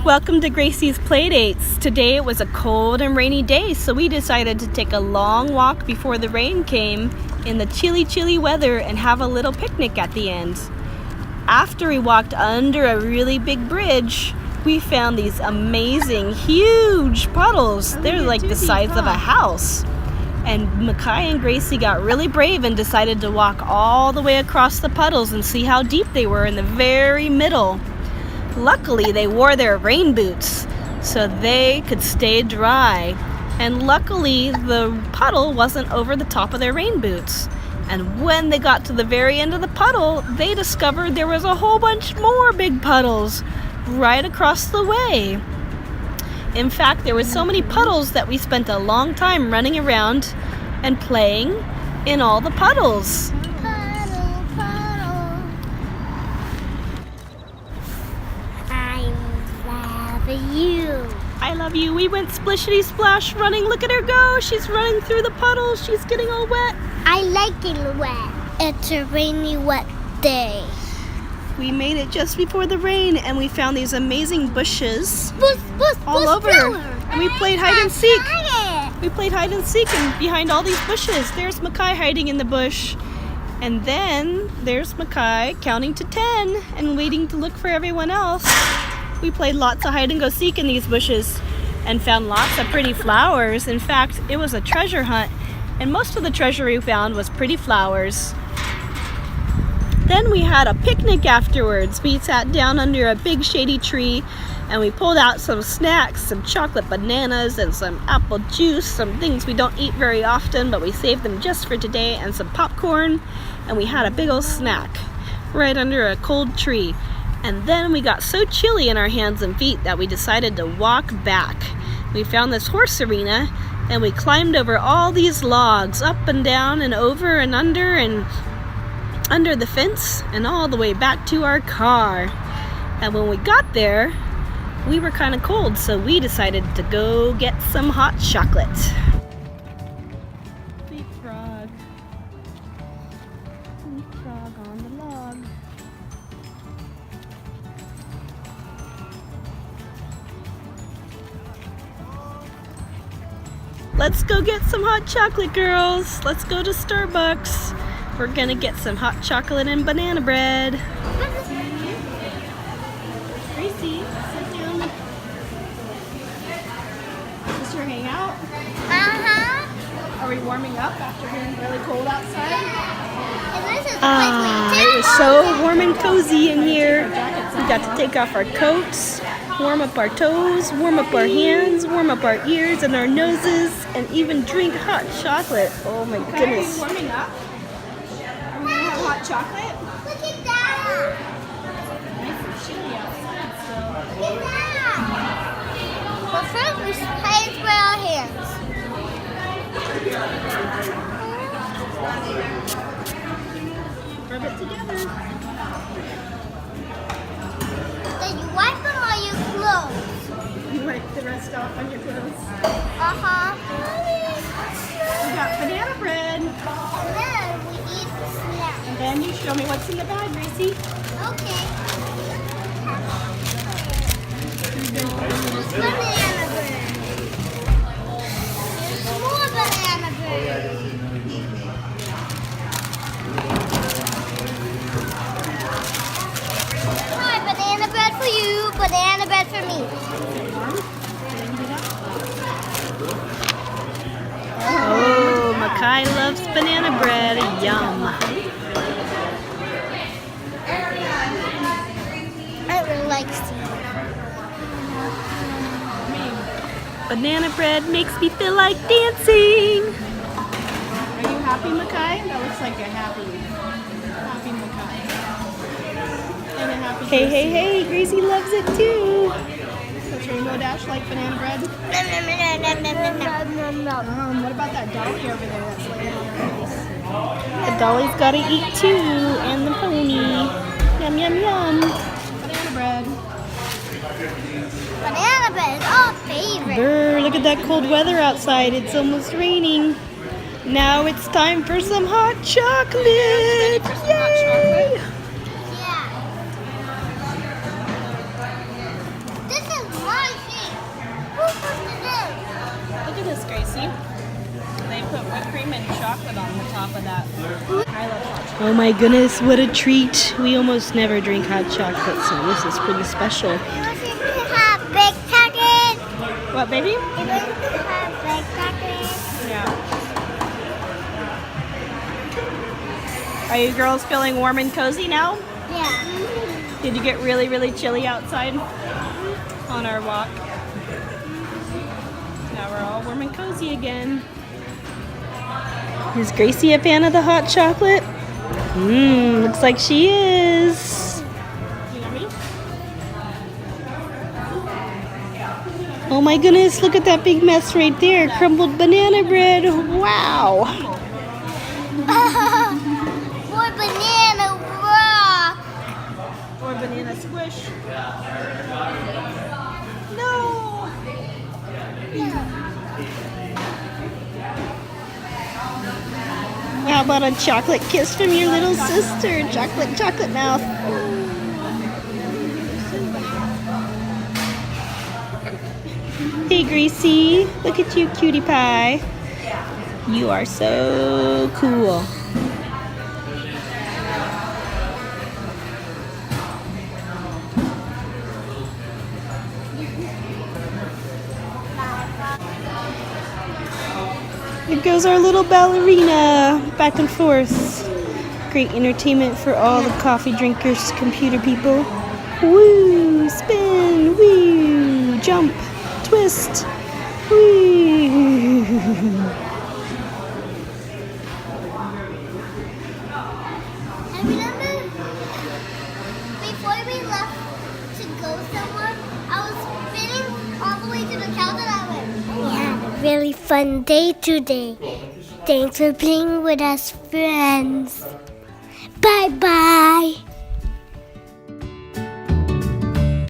Welcome to Gracie's Playdates. Today it was a cold and rainy day, so we decided to take a long walk before the rain came in the chilly weather and have a little picnic at the end. After we walked under a really big bridge, we found these amazing, huge puddles. They're like the size of a house. And Makai and Gracie got really brave and decided to walk all the way across the puddles and see how deep they were in the very middle. Luckily, they wore their rain boots so they could stay dry. And luckily, the puddle wasn't over the top of their rain boots. And when they got to the very end of the puddle, they discovered there was a whole bunch more big puddles right across the way. In fact, there were so many puddles that we spent a long time running around and playing in all the puddles. I love you. We went splishity splash running. Look at her go. She's running through the puddles. She's getting all wet. I like it wet. It's a rainy, wet day. We made it just before the rain and we found these amazing bushes all over. And we played hide and seek. We played hide and seek and behind all these bushes. There's Makai hiding in the bush. And then there's Makai counting to 10 and waiting to look for everyone else. We played lots of hide and go seek in these bushes and found lots of pretty flowers. In fact, it was a treasure hunt and most of the treasure we found was pretty flowers. Then we had a picnic afterwards. We sat down under a big shady tree and we pulled out some snacks, some chocolate bananas and some apple juice, some things we don't eat very often but we saved them just for today, and some popcorn, and we had a big old snack right under a cold tree. And then we got so chilly in our hands and feet that we decided to walk back. We found this horse arena and we climbed over all these logs, up and down and over and under the fence and all the way back to our car. And when we got there, we were kind of cold, so we decided to go get some hot chocolate. Leapfrog. Leapfrog on the log. Let's go get some hot chocolate, girls. Let's go to Starbucks. We're gonna get some hot chocolate and banana bread. Gracie, sit down. Is this your hangout? Are we warming up after being really cold outside? It was so warm and cozy in here. We got to take off our coats, warm up our toes, warm up our hands, warm up our ears and our noses, and even drink hot chocolate. Oh my goodness. Are you warming up? Are we gonna have hot chocolate? Look at that! Nice and chilly outside still. Look at that! But first we should play with our hands. Rub it together. Then you wipe them on your clothes. You wipe the rest off on your clothes. We got banana bread. And then we eat the snack. And then you show me what's in the bag, Gracie. Okay. Banana bread. There's more banana bread. Hi, banana bread for you, banana bread for me. Oh, Makai loves banana bread. Yum. I really like Steve. Banana bread makes me feel like dancing. Are you happy, Makai? That looks like a happy Makai. And a happy Gracie. Hey, Gracie loves it too. Does Rainbow Dash like banana bread? What about that dolly over there that's laying on her face? The dolly's gotta eat too, and the pony. Yum, yum, yum. Banana bread. Banana bread is our favorite. Brr, look at that cold weather outside. It's almost raining. Now it's time for some hot chocolate. Yay! Yeah. This is See? They put whipped cream and chocolate on the top of that. I love hot chocolate. Oh my goodness, what a treat. We almost never drink hot chocolate, so this is pretty special. You want to have big chocolate? What, baby? You want to have big chocolate? Yeah. Are you girls feeling warm and cozy now? Yeah. Did you get really, really chilly outside on our walk? Now we're all warm and cozy again. Is Gracie a fan of the hot chocolate? Looks like she is. Yummy? Oh my goodness, look at that big mess right there. Crumbled banana bread. Wow. More banana rock. Or banana squish. No! How about a chocolate kiss from your little sister? Chocolate, chocolate mouth. Hey Gracie, look at you, cutie pie. You are so cool. Here goes our little ballerina, back and forth. Great entertainment for all the coffee drinkers, computer people. Woo, spin, woo, jump, twist, woo. And remember, before we left to go somewhere, I was spinning all the way to the couch and I went, we had a really fun day today. Thanks for playing with us, friends. Bye-bye.